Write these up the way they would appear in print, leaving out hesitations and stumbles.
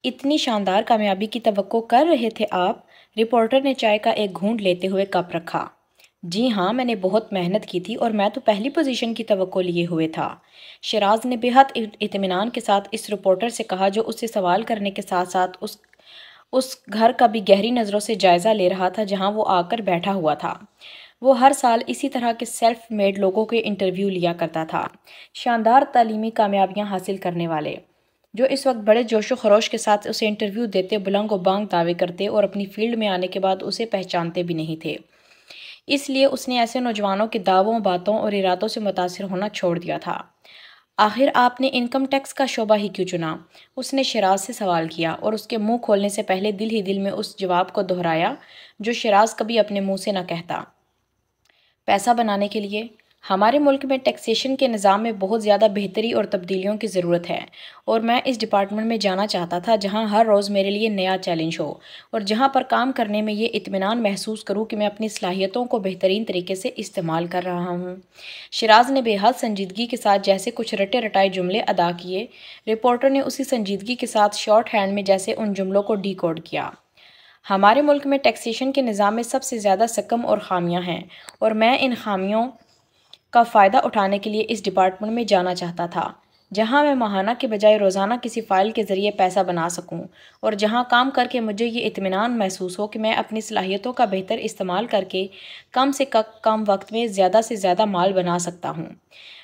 اتنی شاندار کامیابی کی توقع کر رہے تھے آپ؟ رپورٹر نے چائے کا ایک گھونٹ لیتے ہوئے کپ رکھا۔ جی ہاں، میں نے بہت محنت کی تھی اور میں تو پہلی پوزیشن کی توقع لیے ہوئے تھا۔ شیراز نے بے حد اطمینان کے ساتھ اس رپورٹر سے کہا جو اس سے سوال کرنے کے ساتھ ساتھ اس گھر کا بھی گہری نظروں سے جائزہ لے رہا تھا جہاں وہ آ کر بیٹھا ہوا تھا۔ وہ ہر سال اسی طرح کے سیلف میڈ لوگوں کے انٹرویو لیا کرتا تھا، شاندار تعلیمی کامیابیاں حاصل کرنے والے، جو اس وقت بڑے جوش و خروش کے ساتھ اسے انٹرویو دیتے، بلند و بانگ دعوے کرتے اور اپنی فیلڈ میں آنے کے بعد اسے پہچانتے بھی نہیں تھے۔ اس لیے اس نے ایسے نوجوانوں کے دعووں، باتوں اور ارادوں سے متاثر ہونا چھوڑ دیا تھا۔ آخر آپ نے انکم ٹیکس کا شعبہ ہی کیوں چنا؟ اس نے شیراز سے سوال کیا اور اس کے منہ کھولنے سے پہلے دل ہی دل میں اس جواب کو دہرایا جو شیراز کبھی اپنے منہ سے نہ کہتا۔ پیسہ بنانے کے لیے۔ ہمارے ملک میں ٹیکسیشن کے نظام میں بہت زیادہ بہتری اور تبدیلیوں کی ضرورت ہے اور میں اس ڈپارٹمنٹ میں جانا چاہتا تھا جہاں ہر روز میرے لیے نیا چیلنج ہو اور جہاں پر کام کرنے میں یہ اطمینان محسوس کروں کہ میں اپنی صلاحیتوں کو بہترین طریقے سے استعمال کر رہا ہوں۔ شیراز نے بے حد سنجیدگی کے ساتھ جیسے کچھ رٹے رٹائے جملے ادا کیے۔ رپورٹر نے اسی سنجیدگی کے ساتھ شارٹ ہینڈ میں جیسے ان جملوں کو ڈی کوڈ کیا۔ ہمارے ملک میں ٹیکسیشن کے نظام میں سب سے زیادہ سقم اور خامیاں ہیں اور میں ان خامیوں کا فائدہ اٹھانے کے لیے اس ڈپارٹمنٹ میں جانا چاہتا تھا جہاں میں ماہانہ کے بجائے روزانہ کسی فائل کے ذریعے پیسہ بنا سکوں اور جہاں کام کر کے مجھے یہ اطمینان محسوس ہو کہ میں اپنی صلاحیتوں کا بہتر استعمال کر کے کم سے کم وقت میں زیادہ سے زیادہ مال بنا سکتا ہوں۔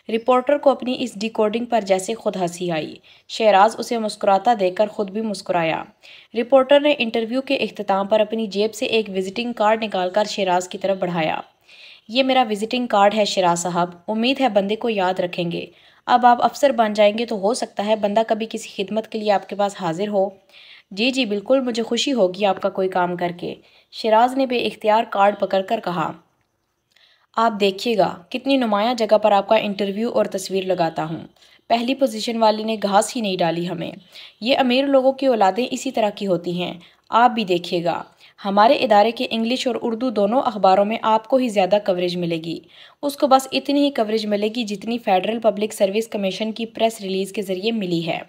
رپورٹر کو اپنی اس ڈی کوڈنگ پر جیسے خود ہنسی آئی۔ شیراز اسے مسکراتا دیکھ کر خود بھی مسکرایا۔ رپورٹر نے انٹرویو کے اختتام پر اپنی جیب سے ایک وزٹنگ کارڈ نکال کر شیراز کی طرف بڑھایا۔ یہ میرا وزٹنگ کارڈ ہے شیراز صاحب، امید ہے بندے کو یاد رکھیں گے۔ اب آپ افسر بن جائیں گے تو ہو سکتا ہے بندہ کبھی کسی خدمت کے لیے آپ کے پاس حاضر ہو۔ جی جی بالکل، مجھے خوشی ہوگی آپ کا کوئی کام کر کے، شیراز نے بے اختیار کارڈ پکڑ کر کہا۔ آپ دیکھیے گا کتنی نمایاں جگہ پر آپ کا انٹرویو اور تصویر لگاتا ہوں۔ پہلی پوزیشن والے نے گھاس ہی نہیں ڈالی ہمیں۔ یہ امیر لوگوں کی اولادیں اسی طرح کی ہوتی ہیں، آپ بھی دیکھیے گا۔ ہمارے ادارے کے انگلش اور اردو دونوں اخباروں میں آپ کو ہی زیادہ کوریج ملے گی۔ اس کو بس اتنی ہی کوریج ملے گی جتنی فیڈرل پبلک سروس کمیشن کی پریس ریلیز کے ذریعے ملی ہے۔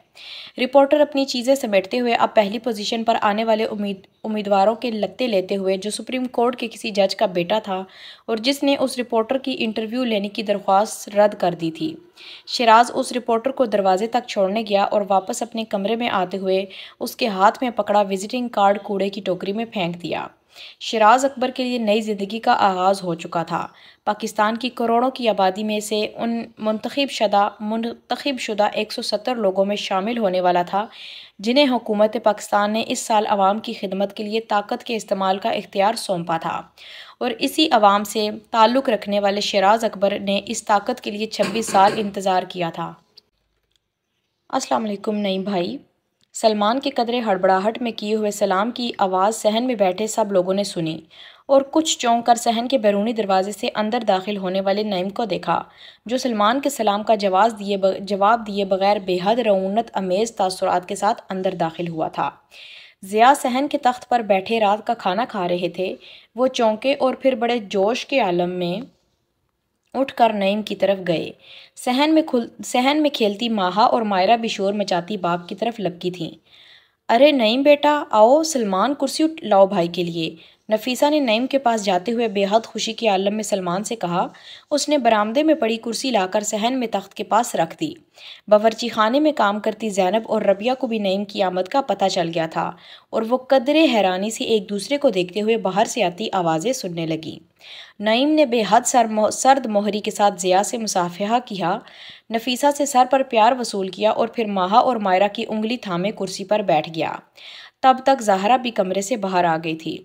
رپورٹر اپنی چیزیں سمیٹتے ہوئے اب پہلی پوزیشن پر آنے والے امیدواروں کے لتے لیتے ہوئے جو سپریم کورٹ کے کسی جج کا بیٹا تھا اور جس نے اس رپورٹر کی انٹرویو لینے کی درخواست رد کر دی تھی۔ شیراز اس رپورٹر کو دروازے تک چھوڑنے گیا اور واپس اپنے کمرے میں آتے ہوئے اس کے ہاتھ میں پکڑا وزٹنگ کارڈ کوڑے کی ٹوکری میں پھینک دیا۔ شیراز اکبر کے لیے نئی زندگی کا آغاز ہو چکا تھا۔ پاکستان کی کروڑوں کی آبادی میں سے ان منتخب شدہ 170 لوگوں میں شامل ہونے والا تھا جنہیں حکومت پاکستان نے اس سال عوام کی خدمت کے لیے طاقت کے استعمال کا اختیار سونپا تھا اور اسی عوام سے تعلق رکھنے والے شیراز اکبر نے اس طاقت کے لیے 26 سال انتظار کیا تھا۔ السلام علیکم نعیم بھائی۔ سلمان کے قدرے ہڑبڑاہٹ میں کیے ہوئے سلام کی آواز صحن میں بیٹھے سب لوگوں نے سنی اور کچھ چونک کر صحن کے بیرونی دروازے سے اندر داخل ہونے والے نعیم کو دیکھا جو سلمان کے سلام کا جواب دیے بغیر بے حد رعونت امیز تاثرات کے ساتھ اندر داخل ہوا تھا۔ ضیاء صحن کے تخت پر بیٹھے رات کا کھانا کھا رہے تھے۔ وہ چونکے اور پھر بڑے جوش کے عالم میں اٹھ کر نعیم کی طرف گئے۔ صحن میں کھیلتی ماہا اور مائرہ بھی شور مچاتی باپ کی طرف لپکی تھیں۔ ارے نعیم بیٹا آؤ، سلمان کرسی لاؤ بھائی کے لیے، نفیسہ نے نعیم کے پاس جاتے ہوئے بے حد خوشی کے عالم میں سلمان سے کہا۔ اس نے برآمدے میں پڑی کرسی لا کر صحن میں تخت کے پاس رکھ دی۔ باورچی خانے میں کام کرتی زینب اور ربیہ کو بھی نعیم کی آمد کا پتہ چل گیا تھا اور وہ قدرے حیرانی سے ایک دوسرے کو دیکھتے ہوئے باہر سے آتی آوازیں سننے لگیں۔ نعیم نے بے حد سرد مہری کے ساتھ ضیاء سے مصافحہ کیا، نفیسہ سے سر پر پیار وصول کیا اور پھر ماہا اور مائرہ کی انگلی تھامے کرسی پر بیٹھ گیا۔ تب تک زہرا بھی کمرے سے باہر آ گئی تھی۔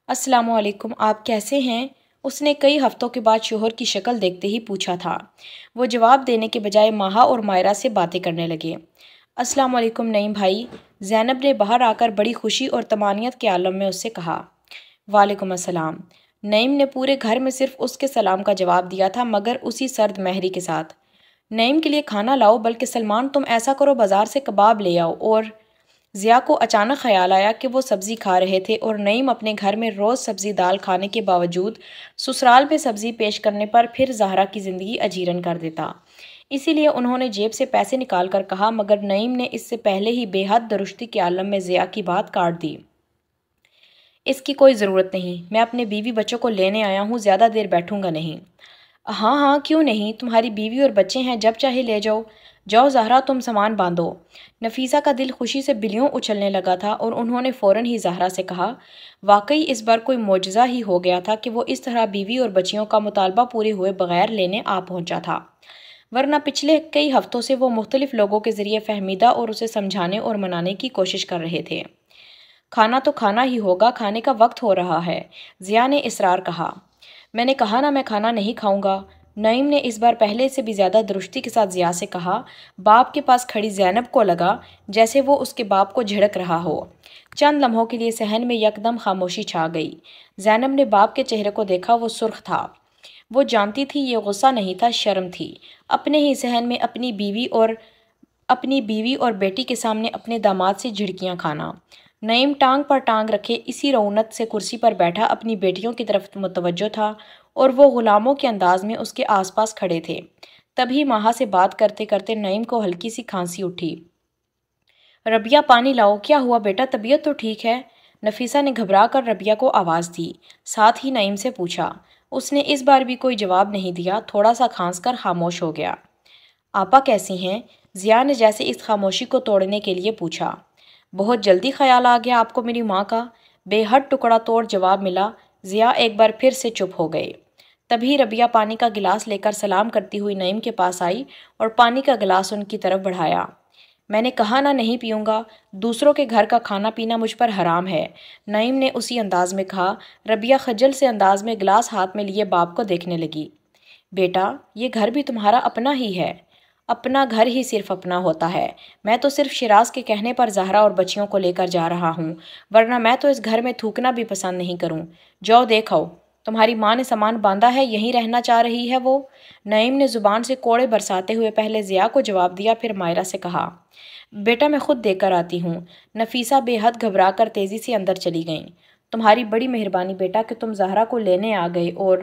السلام علیکم، آپ کیسے ہیں؟ اس نے کئی ہفتوں کے بعد شوہر کی شکل دیکھتے ہی پوچھا تھا۔ وہ جواب دینے کے بجائے ماہا اور مائرہ سے باتیں کرنے لگے۔ السلام علیکم نعیم بھائی، زینب نے باہر آ کر بڑی خوشی اور طمانینت کے عالم میں اس سے کہا۔ وعلیکم السلام۔ نعیم نے پورے گھر میں صرف اس کے سلام کا جواب دیا تھا مگر اسی سرد مہری کے ساتھ۔ نعیم کے لیے کھانا لاؤ، بلکہ سلمان تم ایسا کرو بازار سے کباب لے آؤ۔ اور ضیاء کو اچانک خیال آیا کہ وہ سبزی کھا رہے تھے اور نعیم اپنے گھر میں روز سبزی دال کھانے کے باوجود سسرال میں سبزی پیش کرنے پر پھر زہرا کی زندگی اجیرن کر دیتا۔ اسی لیے انہوں نے جیب سے پیسے نکال کر کہا، مگر نعیم نے اس سے پہلے ہی بے حد درستی کے عالم میں ضیاء کی بات کاٹ دی۔ اس کی کوئی ضرورت نہیں، میں اپنے بیوی بچوں کو لینے آیا ہوں، زیادہ دیر بیٹھوں گا نہیں۔ ہاں ہاں کیوں نہیں، تمہاری بیوی اور بچے ہیں، جب چاہے لے جاؤ۔ جاؤ زہرا، تم سامان باندھو۔ نفیسہ کا دل خوشی سے بلیوں اچھلنے لگا تھا اور انہوں نے فوراً ہی زہرا سے کہا، واقعی اس بار کوئی معجزہ ہی ہو گیا تھا کہ وہ اس طرح بیوی اور بچیوں کا مطالبہ پورے ہوئے بغیر لینے آ پہنچا تھا، ورنہ پچھلے کئی ہفتوں سے وہ مختلف لوگوں کے ذریعے فہمیدہ اور اسے سمجھانے اور منانے کی کوشش کر رہے تھے۔ کھانا تو کھانا ہی ہوگا، کھانے کا وقت ہو رہا ہے، ضیاء نے اصرار کہا۔ میں نے کہا نا میں کھانا نہیں کھاؤں گا، نعیم نے اس بار پہلے سے بھی زیادہ درستی کے ساتھ ضیاء سے کہا۔ باپ کے پاس کھڑی زینب کو لگا جیسے وہ اس کے باپ کو جھڑک رہا ہو۔ چند لمحوں کے لیے صحن میں یکدم خاموشی چھا گئی۔ زینب نے باپ کے چہرے کو دیکھا، وہ سرخ تھا۔ وہ جانتی تھی یہ غصہ نہیں تھا، شرم تھی، اپنے ہی صحن میں اپنی بیوی اور بیٹی کے سامنے اپنے داماد سے جھڑکیاں کھانا۔ نعیم ٹانگ پر ٹانگ رکھے اسی رعونت سے کرسی پر بیٹھا اپنی بیٹیوں کی طرف متوجہ تھا اور وہ غلاموں کے انداز میں اس کے آس پاس کھڑے تھے۔ تبھی ماہا سے بات کرتے کرتے نعیم کو ہلکی سی کھانسی اٹھی۔ ربیہ پانی لاؤ، کیا ہوا بیٹا، طبیعت تو ٹھیک ہے؟ نفیسہ نے گھبرا کر ربیہ کو آواز دی، ساتھ ہی نعیم سے پوچھا۔ اس نے اس بار بھی کوئی جواب نہیں دیا، تھوڑا سا کھانس کر خاموش ہو گیا۔ آپا کیسی ہیں؟ ضیاء نے جیسے اس خاموشی کو توڑنے کے لیے پوچھا۔ بہت جلدی خیال آ گیا آپ کو میری ماں کا؟ بے حد ٹکڑا توڑ جواب ملا۔ ضیاء ایک بار پھر سے چپ ہو گئے۔ تبھی ربیہ پانی کا گلاس لے کر سلام کرتی ہوئی نعیم کے پاس آئی اور پانی کا گلاس ان کی طرف بڑھایا۔ میں نے کہا نا نہیں پیوں گا، دوسروں کے گھر کا کھانا پینا مجھ پر حرام ہے، نعیم نے اسی انداز میں کہا۔ ربیہ خجل سے انداز میں گلاس ہاتھ میں لیے باپ کو دیکھنے لگی۔ بیٹا، یہ گھر بھی تمہارا اپنا ہی ہے۔ اپنا گھر ہی صرف اپنا ہوتا ہے۔ میں تو صرف شیراز کے کہنے پر زہرا اور بچیوں کو لے کر جا رہا ہوں، ورنہ میں تو اس گھر میں تھوکنا بھی پسند نہیں کروں۔ جاؤ دیکھ آؤ، تمہاری ماں نے سامان باندھا ہے، یہیں رہنا چاہ رہی ہے وہ؟ نعیم نے زبان سے کوڑے برساتے ہوئے پہلے ضیاء کو جواب دیا، پھر مائرہ سے کہا، بیٹا میں خود دیکھ کر آتی ہوں۔ نفیسہ بے حد گھبرا کر تیزی سے اندر چلی گئیں۔ تمہاری بڑی مہربانی بیٹا کہ تم زہرا کو لینے آ گئے، اور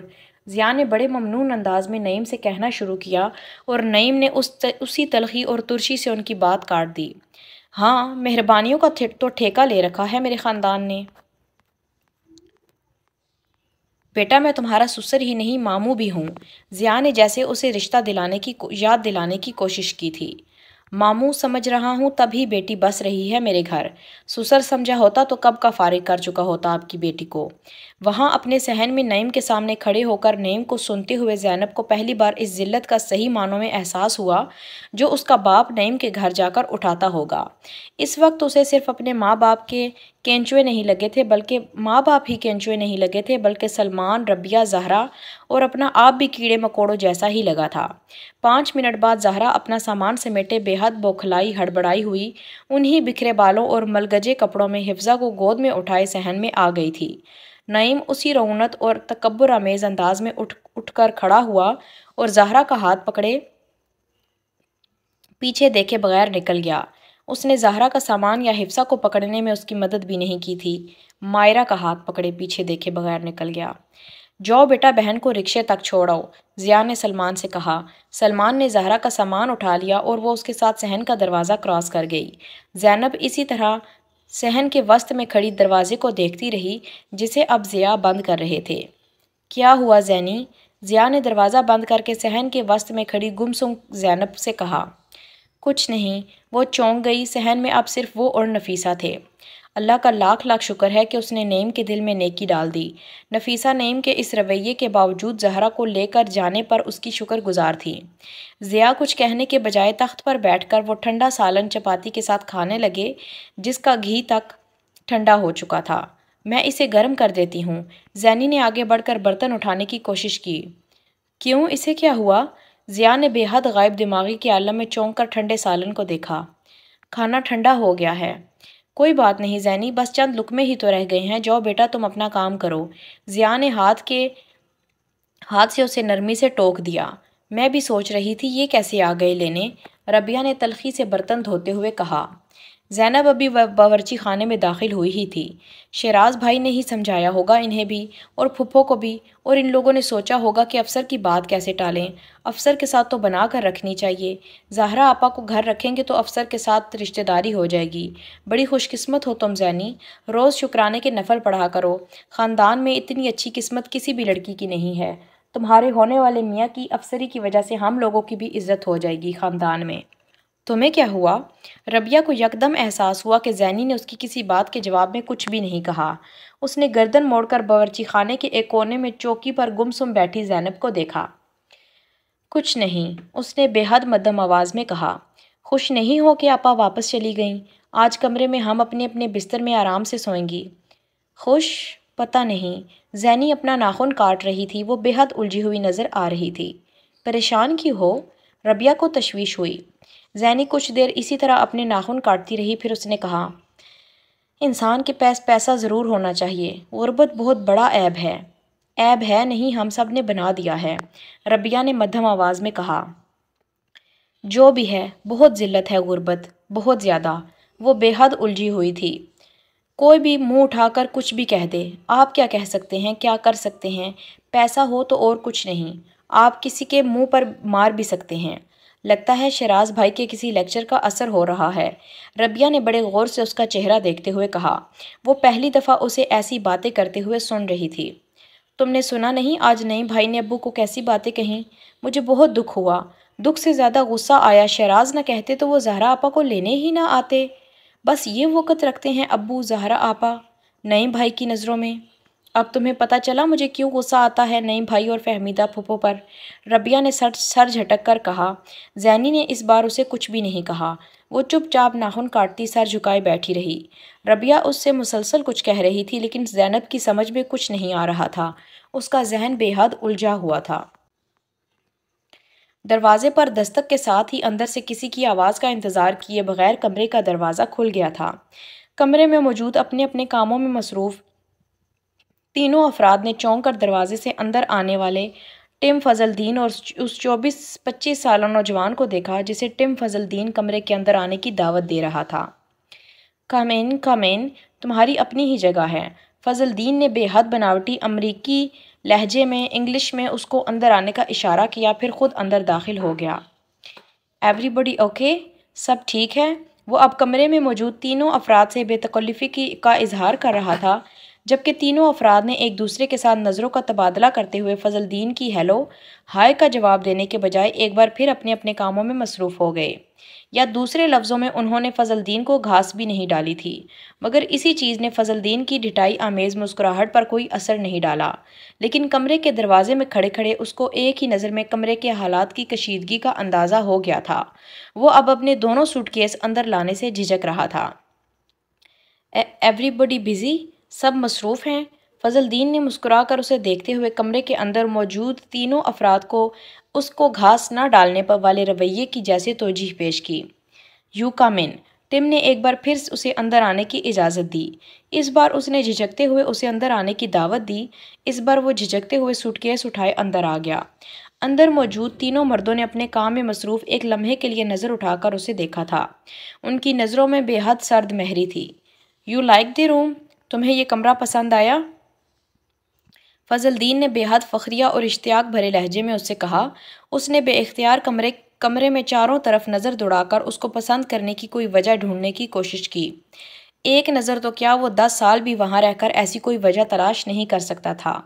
ضیاء نے بڑے ممنون انداز میں نعیم سے کہنا شروع کیا اور نعیم نے اسی تلخی اور ترشی سے ان کی بات کاٹ دی۔ ہاں، مہربانیوں کا تو ٹھیکہ لے رکھا ہے میرے خاندان نے۔ بیٹا میں تمہارا سسر ہی نہیں ماموں بھی ہوں۔ ضیاء نے جیسے اسے رشتہ یاد دلانے کی کوشش کی تھی۔ ماموں سمجھ رہا ہوں، تب ہی بیٹی بس رہی ہے میرے گھر، سسر سمجھا ہوتا تو کب کا فارغ کر چکا ہوتا آپ کی بیٹی کو۔ وہاں اپنے صحن میں نعیم کے سامنے کھڑے ہو کر نعیم کو سنتے ہوئے زینب کو پہلی بار اس ذلت کا صحیح معنوں میں احساس ہوا جو اس کا باپ نعیم کے گھر جا کر اٹھاتا ہوگا۔ اس وقت اسے صرف اپنے ماں باپ کے کینچوے نہیں لگے تھے بلکہ سلمان، ربیہ، زہرا اور اپنا آپ بھی کیڑے مکوڑوں جیسا ہی لگا تھا۔ 5 منٹ بعد زہرا اپنا سامان سمیٹے بے حد بوکھلائی ہڑبڑائی ہوئی انہی بکھرے بالوں اور ملگجے کپڑوں میں حفظہ کو گود میں اٹھائے صحن میں آ گئی تھی۔ نعیم اسی رعونت اور تکبر آمیز انداز میں اٹھ کر کھڑا ہوا اور زہرا کا ہاتھ پکڑے پیچھے دیکھے بغیر نکل گیا۔ اس نے زہرا کا سامان یا حفصہ کو پکڑنے میں اس کی مدد بھی نہیں کی تھی۔ مائرہ کا ہاتھ پکڑے پیچھے دیکھے بغیر نکل گیا۔ جاؤ بیٹا بہن کو رکشے تک چھوڑ آؤ، ضیاء نے سلمان سے کہا۔ سلمان نے زہرا کا سامان اٹھا لیا اور وہ اس کے ساتھ صحن کا دروازہ کراس کر گئی۔ زینب اسی طرح صحن کے وسط میں کھڑی دروازے کو دیکھتی رہی جسے اب ضیاء بند کر رہے تھے۔ کیا ہوا زینی؟ ضیاء نے دروازہ بند کر کے صحن کے وسط میں کھڑی گمسم زینب سے کہا۔ کچھ نہیں، وہ چونک گئی۔ صحن میں اب صرف وہ اور نفیسہ تھے۔ اللہ کا لاکھ لاکھ شکر ہے کہ اس نے نعیم کے دل میں نیکی ڈال دی۔ نفیسہ نعیم کے اس رویے کے باوجود زہرا کو لے کر جانے پر اس کی شکر گزار تھی۔ ضیاء کچھ کہنے کے بجائے تخت پر بیٹھ کر وہ ٹھنڈا سالن چپاتی کے ساتھ کھانے لگے جس کا گھی تک ٹھنڈا ہو چکا تھا۔ میں اسے گرم کر دیتی ہوں۔ زینی نے آگے بڑھ کر برتن اٹھانے کی کوشش کی۔ کیوں، اسے کیا ہوا؟ ضیاء نے بے حد غائب دماغی کے عالم میں چونک کر ٹھنڈے سالن کو دیکھا۔ کھانا ٹھنڈا ہو گیا ہے۔ کوئی بات نہیں زینی، بس چند لقمے ہی تو رہ گئے ہیں، جاؤ بیٹا تم اپنا کام کرو۔ ضیاء نے ہاتھ سے اسے نرمی سے ٹوک دیا۔ میں بھی سوچ رہی تھی یہ کیسے آ گئے لینے، ربیہ نے تلخی سے برتن دھوتے ہوئے کہا۔ زینب ابھی باورچی خانے میں داخل ہوئی ہی تھی۔ شیراز بھائی نے ہی سمجھایا ہوگا انہیں بھی اور پھپھو کو بھی، اور ان لوگوں نے سوچا ہوگا کہ افسر کی بات کیسے ٹالیں۔ افسر کے ساتھ تو بنا کر رکھنی چاہیے۔ زہرا آپا کو گھر رکھیں گے تو افسر کے ساتھ رشتہ داری ہو جائے گی۔ بڑی خوش قسمت ہو تم زینی، روز شکرانے کے نفل پڑھا کرو۔ خاندان میں اتنی اچھی قسمت کسی بھی لڑکی کی نہیں ہے۔ تمہارے ہونے والے میاں کی افسری کی وجہ سے ہم لوگوں کی بھی عزت ہو جائے گی خاندان میں۔ تمہیں کیا ہوا؟ ربیہ کو یکدم احساس ہوا کہ زینی نے اس کی کسی بات کے جواب میں کچھ بھی نہیں کہا۔ اس نے گردن موڑ کر باورچی خانے کے ایک کونے میں چوکی پر گمسم بیٹھی زینب کو دیکھا۔ کچھ نہیں، اس نے بے حد مدھم آواز میں کہا۔ خوش نہیں ہو کہ آپا واپس چلی گئیں؟ آج کمرے میں ہم اپنے اپنے بستر میں آرام سے سوئیں گی۔ خوش؟ پتہ نہیں۔ زینی اپنا ناخن کاٹ رہی تھی، وہ بے حد الجھی ہوئی نظر آ رہی تھی۔ پریشان کیوں ہو؟ ربیہ کو تشویش ہوئی۔ زینی کچھ دیر اسی طرح اپنے ناخن کاٹتی رہی، پھر اس نے کہا، انسان کے پاس پیسہ ضرور ہونا چاہیے، غربت بہت بڑا عیب ہے۔ عیب ہے نہیں، ہم سب نے بنا دیا ہے، ربیہ نے مدھم آواز میں کہا۔ جو بھی ہے، بہت ذلت ہے غربت، بہت زیادہ۔ وہ بے حد الجھی ہوئی تھی۔ کوئی بھی منہ اٹھا کر کچھ بھی کہہ دے، آپ کیا کہہ سکتے ہیں، کیا کر سکتے ہیں؟ پیسہ ہو تو اور کچھ نہیں، آپ کسی کے منہ پر مار بھی سکتے ہیں۔ لگتا ہے شیراز بھائی کے کسی لیکچر کا اثر ہو رہا ہے، ربیہ نے بڑے غور سے اس کا چہرہ دیکھتے ہوئے کہا۔ وہ پہلی دفعہ اسے ایسی باتیں کرتے ہوئے سن رہی تھی۔ تم نے سنا نہیں آج نئی بھائی نے ابو کو کیسی باتیں کہیں؟ مجھے بہت دکھ ہوا، دکھ سے زیادہ غصہ آیا۔ شیراز نہ کہتے تو وہ زہرا آپا کو لینے ہی نہ آتے۔ بس یہ وقت رکھتے ہیں ابو زہرا آپا نئی بھائی کی نظروں میں۔ اب تمہیں پتہ چلا مجھے کیوں غصہ آتا ہے نئی بھائی اور فہمیدہ پھپھو پر، ربیہ نے سر جھٹک کر کہا۔ زینی نے اس بار اسے کچھ بھی نہیں کہا، وہ چپ چاپ ناخن کاٹتی سر جھکائے بیٹھی رہی۔ ربیہ اس سے مسلسل کچھ کہہ رہی تھی لیکن زینب کی سمجھ میں کچھ نہیں آ رہا تھا، اس کا ذہن بے حد الجھا ہوا تھا۔ دروازے پر دستک کے ساتھ ہی اندر سے کسی کی آواز کا انتظار کیے بغیر کمرے کا دروازہ کھل گیا تھا۔ کمرے میں موجود اپنے اپنے کاموں میں مصروف تینوں افراد نے چونک کر دروازے سے اندر آنے والے ٹم فضل دین اور اس 24-25 سالہ نوجوان کو دیکھا جسے ٹم فضل دین کمرے کے اندر آنے کی دعوت دے رہا تھا۔ کم ان، تمہاری اپنی ہی جگہ ہے۔ فضل دین نے بے حد بناوٹی امریکی لہجے میں انگلش میں اس کو اندر آنے کا اشارہ کیا، پھر خود اندر داخل ہو گیا۔ ایوری بڈی اوکے؟ سب ٹھیک ہے؟ وہ اب کمرے میں موجود تینوں افراد سے بے تکلفی کا اظہار کر رہا تھا، جبکہ تینوں افراد نے ایک دوسرے کے ساتھ نظروں کا تبادلہ کرتے ہوئے فضل دین کی ہیلو ہائے کا جواب دینے کے بجائے ایک بار پھر اپنے اپنے کاموں میں مصروف ہو گئے، یا دوسرے لفظوں میں انہوں نے فضل دین کو گھاس بھی نہیں ڈالی تھی، مگر اسی چیز نے فضل دین کی ڈھٹائی آمیز مسکراہٹ پر کوئی اثر نہیں ڈالا، لیکن کمرے کے دروازے میں کھڑے کھڑے اس کو ایک ہی نظر میں کمرے کے حالات کی کشیدگی کا اندازہ ہو گیا تھا۔ وہ اب اپنے دونوں سوٹ کیس اندر لانے سے جھجک رہا تھا۔ ایوری بڈی بزی؟ سب مصروف ہیں؟ فضل دین نے مسکرا کر اسے دیکھتے ہوئے کمرے کے اندر موجود تینوں افراد کو اس کو گھاس نہ ڈالنے پر والے رویے کی جیسے توجیہ پیش کی۔ یو کم ان۔ ٹم نے ایک بار پھر اسے اندر آنے کی اجازت دی۔ اس بار اس نے جھجکتے ہوئے اسے اندر آنے کی دعوت دی۔ اس بار وہ جھجکتے ہوئے سوٹ کیس اٹھائے اندر آ گیا۔ اندر موجود تینوں مردوں نے اپنے کام میں مصروف ایک لمحے کے لیے نظر اٹھا کر اسے دیکھا تھا۔ ان کی نظروں میں بے حد سرد مہری تھی۔ یو لائک دی روم؟ تمہیں یہ کمرہ پسند آیا؟ فضل دین نے بے حد فخریہ اور اشتیاق بھرے لہجے میں اس سے کہا۔ اس نے بے اختیار کمرے میں چاروں طرف نظر دوڑا کر اس کو پسند کرنے کی کوئی وجہ ڈھونڈنے کی کوشش کی۔ ایک نظر تو کیا، وہ 10 سال بھی وہاں رہ کر ایسی کوئی وجہ تلاش نہیں کر سکتا تھا۔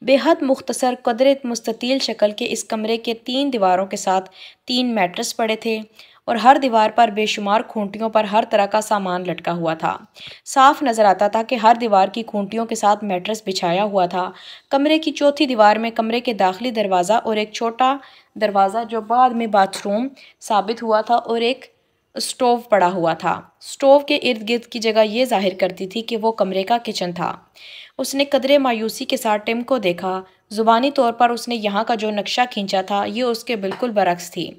بے حد مختصر قدرے مستطیل شکل کے اس کمرے کے 3 دیواروں کے ساتھ 3 میٹرس پڑے تھے اور ہر دیوار پر بے شمار کھونٹیوں پر ہر طرح کا سامان لٹکا ہوا تھا۔ صاف نظر آتا تھا کہ ہر دیوار کی کھونٹیوں کے ساتھ میٹرس بچھایا ہوا تھا۔ کمرے کی چوتھی دیوار میں کمرے کے داخلی دروازہ اور ایک چھوٹا دروازہ جو بعد میں باتھ روم ثابت ہوا تھا اور ایک اسٹوو پڑا ہوا تھا۔ اسٹوو کے ارد گرد کی جگہ یہ ظاہر کرتی تھی کہ وہ کمرے کا کچن تھا۔ اس نے قدرے مایوسی کے ساتھ ٹم کو دیکھا۔ زبانی طور پر اس نے یہاں کا جو نقشہ کھینچا تھا یہ اس کے بالکل برعکس تھی۔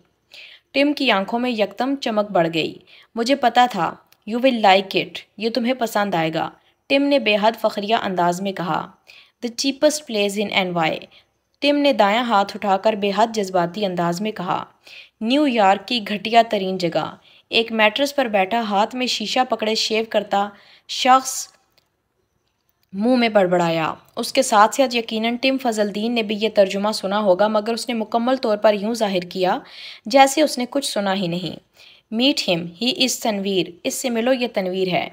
ٹم کی آنکھوں میں یکدم چمک بڑھ گئی۔ مجھے پتا تھا، یو ول لائک اٹ، یہ تمہیں پسند آئے گا، ٹم نے بے حد فخریہ انداز میں کہا۔ The cheapest place in N Y, Tim نے دایاں ہاتھ اٹھا کر بے حد جذباتی انداز میں کہا۔ نیو یارک کی گھٹیا ترین جگہ، ایک میٹرس پر بیٹھا ہاتھ میں شیشہ پکڑے شیو کرتا شخص منہ میں بڑبڑایا۔ اس کے ساتھ ساتھ یقیناً ٹم فضل الدین نے بھی یہ ترجمہ سنا ہوگا، مگر اس نے مکمل طور پر یوں ظاہر کیا جیسے اس نے کچھ سنا ہی نہیں۔ میٹ ہم، ہی از تنویر، اس سے ملو، یہ تنویر ہے۔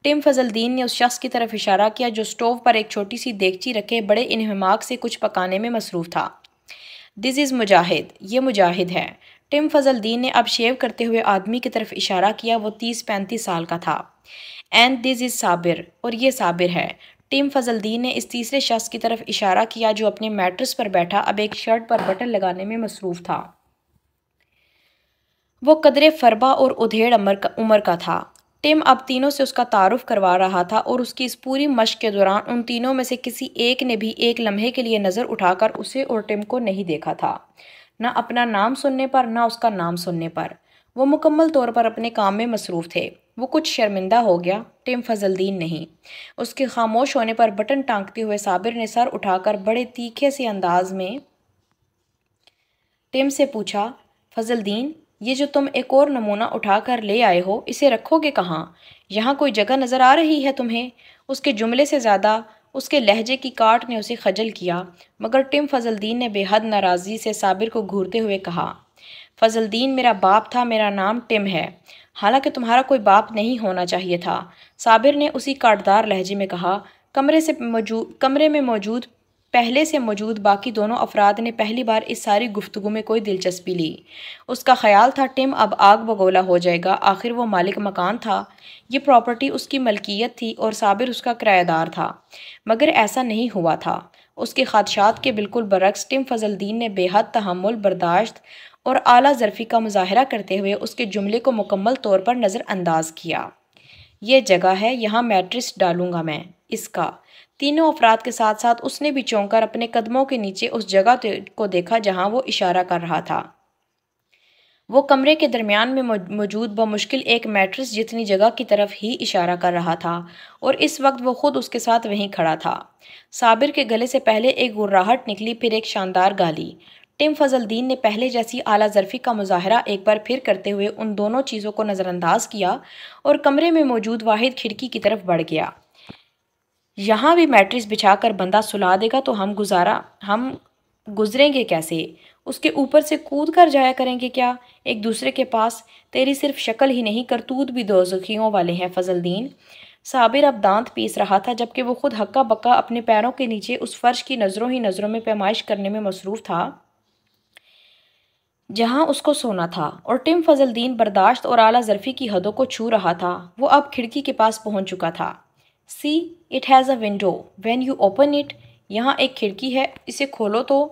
ٹم فضل الدین نے اس شخص کی طرف اشارہ کیا جو سٹوو پر ایک چھوٹی سی دیگچی رکھے بڑے انہماک سے کچھ پکانے میں مصروف تھا۔ دس از مجاہد، یہ مجاہد ہے۔ ٹم فضل الدین نے اب شیو کرتے ہوئے آدمی کی طرف اشارہ کیا، وہ 30-35 سال کا تھا۔ اینڈ دس از صابر، اور یہ صابر ہے۔ ٹم فضل الدین نے اس تیسرے شخص کی طرف اشارہ کیا جو اپنے میٹرس پر بیٹھا اب ایک شرٹ پر بٹن لگانے میں مصروف تھا۔ وہ قدرے فربا اور ادھیڑ عمر کا تھا۔ ٹم اب تینوں سے اس کا تعارف کروا رہا تھا اور اس کی اس پوری مشق کے دوران ان تینوں میں سے کسی ایک نے بھی ایک لمحے کے لیے نظر اٹھا کر اسے اور ٹم کو نہیں دیکھا تھا، نہ اپنا نام سننے پر نہ اس کا نام سننے پر۔ وہ مکمل طور پر اپنے کام میں مصروف تھے۔ وہ کچھ شرمندہ ہو گیا، ٹم فضل الدین نہیں۔ اس کے خاموش ہونے پر بٹن ٹانکتے ہوئے صابر نے سر اٹھا کر بڑے تیکھے سے انداز میں ٹم سے پوچھا، فضل الدین، یہ جو تم ایک اور نمونہ اٹھا کر لے آئے ہو، اسے رکھو گے کہاں؟ یہاں کوئی جگہ نظر آ رہی ہے تمہیں؟ اس کے جملے سے زیادہ اس کے لہجے کی کاٹ نے اسے خجل کیا، مگر ٹم فضل الدین نے بے حد ناراضی سے صابر کو گھورتے ہوئے کہا، فضل الدین میرا باپ تھا، میرا نام ٹم ہے، حالانکہ تمہارا کوئی باپ نہیں ہونا چاہیے تھا۔ صابر نے اسی کاٹدار لہجے میں کہا۔ کمرے میں موجود پہلے سے موجود باقی دونوں افراد نے پہلی بار اس ساری گفتگو میں کوئی دلچسپی لی۔ اس کا خیال تھا ٹم اب آگ بگولا ہو جائے گا، آخر وہ مالک مکان تھا، یہ پراپرٹی اس کی ملکیت تھی اور صابر اس کا کرایہ دار تھا، مگر ایسا نہیں ہوا تھا۔ اس کے خدشات کے بالکل برعکس ٹم فضل الدین نے بے حد تحمل، برداشت اور اعلیٰ ظرفی کا مظاہرہ کرتے ہوئے اس کے جملے کو مکمل طور پر نظر انداز کیا۔ یہ جگہ ہے، یہاں میٹرس ڈالوں گا میں، اس کا۔ تینوں افراد کے ساتھ ساتھ اس نے بھی چونک کر اپنے قدموں کے نیچے اس جگہ کو دیکھا جہاں وہ اشارہ کر رہا تھا۔ وہ کمرے کے درمیان میں موجود بمشکل ایک میٹرس جتنی جگہ کی طرف ہی اشارہ کر رہا تھا، اور اس وقت وہ خود اس کے ساتھ وہیں کھڑا تھا۔ صابر کے گلے سے پہلے ایک گرراہٹ نکلی، پھر ایک شاندار گالی۔ ٹم فضل الدین نے پہلے جیسی اعلیٰ ظرفی کا مظاہرہ ایک بار پھر کرتے ہوئے ان دونوں چیزوں کو نظر انداز کیا اور کمرے میں موجود واحد کھڑکی کی طرف بڑھ گیا۔ یہاں بھی میٹرس بچھا کر بندہ سلا دے گا تو ہم گزریں گے کیسے؟ اس کے اوپر سے کود کر جایا کریں گے کیا ایک دوسرے کے پاس؟ تیری صرف شکل ہی نہیں، کرتوت بھی دوزخیوں والے ہیں فضل الدین۔ صابر اب دانت پیس رہا تھا جبکہ وہ خود ہکا بکا اپنے پیروں کے نیچے اس فرش کی نظروں ہی نظروں میں پیمائش کرنے میں مصروف تھا جہاں اس کو سونا تھا، اور ٹم فضل الدین برداشت اور اعلیٰ ظرفی کی حدوں کو چھو رہا تھا۔ وہ اب کھڑکی کے پاس پہنچ چکا تھا۔ See it has a window when you open it, یہاں ایک کھڑکی ہے، اسے کھولو تو۔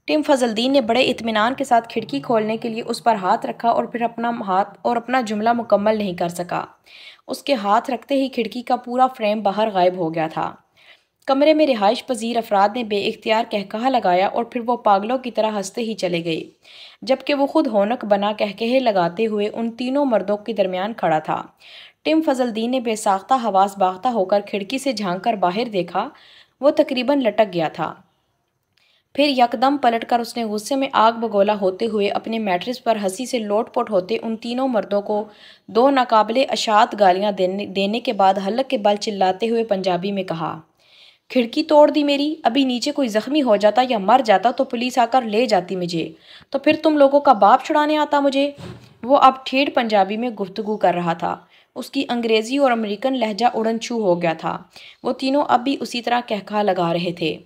ٹم فضل الدین نے بڑے اطمینان کے ساتھ کھڑکی کھولنے کے لیے اس پر ہاتھ رکھا اور پھر اپنا جملہ مکمل نہیں کر سکا۔ اس کے ہاتھ رکھتے ہی کھڑکی کا پورا فریم باہر غائب ہو گیا تھا۔ کمرے میں رہائش پذیر افراد نے بے اختیار قہقہہ لگایا اور پھر وہ پاگلوں کی طرح ہنستے ہی چلے گئے، جبکہ وہ خود ہونک بنا قہقہے لگاتے ہوئے ان تینوں مردوں کے درمیان کھڑا تھا۔ ٹم فضل الدین نے بے ساختہ حواس باختہ ہو کر کھڑکی سے جھانک کر باہر دیکھا، وہ تقریباً لٹک گیا تھا۔ پھر یکدم پلٹ کر اس نے غصے میں آگ بگولا ہوتے ہوئے اپنے میٹرس پر ہنسی سے لوٹ پوٹ ہوتے ان تینوں مردوں کو دو ناقابل اشاعت گالیاں دینے کے بعد حلق کے بل چلاتے ہوئے پنجابی میں کہا، کھڑکی توڑ دی میری، ابھی نیچے کوئی زخمی ہو جاتا یا مر جاتا تو پولیس آ کر لے جاتی مجھے، تو پھر تم لوگوں کا باپ چھڑانے آتا مجھے۔ وہ اب ٹھیٹھ پنجابی میں گفتگو کر رہا تھا، اس کی انگریزی اور امریکن لہجہ اڑن چھو ہو گیا تھا۔ وہ تینوں اب بھی اسی طرح قہقہہ لگا رہے تھے۔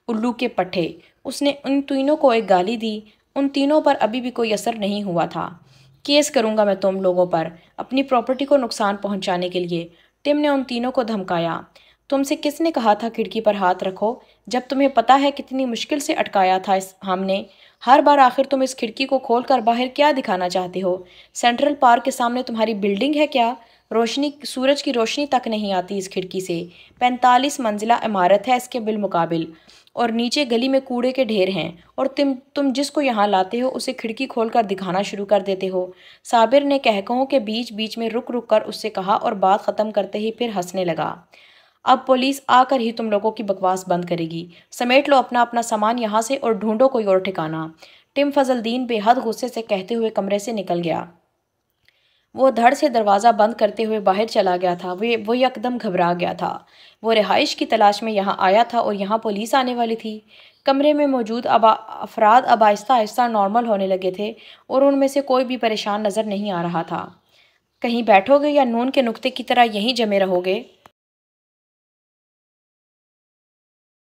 الو کے پٹھے، اس نے ان تینوں کو ایک گالی دی، ان تینوں پر ابھی بھی کوئی اثر نہیں ہوا تھا۔ کیس کروں گا میں تم لوگوں پر، اپنی پراپرٹی کو نقصان پہنچانے کے لیے، ٹم نے ان تینوں کو دھمکایا۔ تم سے کس نے کہا تھا کھڑکی پر ہاتھ رکھو، جب تمہیں پتہ ہے کتنی مشکل سے اٹکایا تھا ہم نے؟ ہر بار آخر تم اس کھڑکی کو کھول کر باہر کیا دکھانا چاہتے ہو؟ سینٹرل پارک کے سامنے تمہاری بلڈنگ ہے کیا؟ سورج کی روشنی تک نہیں آتی اس کھڑکی سے۔ 45 منزلہ عمارت ہے اس کے بالمقابل، اور نیچے گلی میں کوڑے کے ڈھیر ہیں، اور تم جس کو یہاں لاتے ہو اسے کھڑکی کھول کر دکھانا شروع کر دیتے ہو۔ صابر نے قہقہوں کے بیچ بیچ میں رک رک کر اس سے کہا اور بات ختم کرتے ہی پھر ہنسنے لگا۔ اب پولیس آ کر ہی تم لوگوں کی بکواس بند کرے گی، سمیٹ لو اپنا سامان یہاں سے اور ڈھونڈو کوئی اور ٹھکانہ۔ ٹم فضل الدین بے حد غصے سے کہتے ہوئے کمرے سے نکل گیا۔ وہ دھڑ سے دروازہ بند کرتے ہوئے باہر چلا گیا تھا۔ وہ یکدم گھبرا گیا تھا۔ وہ رہائش کی تلاش میں یہاں آیا تھا اور یہاں پولیس آنے والی تھی۔ کمرے میں موجود افراد اب آہستہ آہستہ نارمل ہونے لگے تھے اور ان میں سے کوئی بھی پریشان نظر نہیں آ رہا تھا۔ کہیں بیٹھو گے یا نون کے نقطے کی طرح یہیں جمے رہو گے؟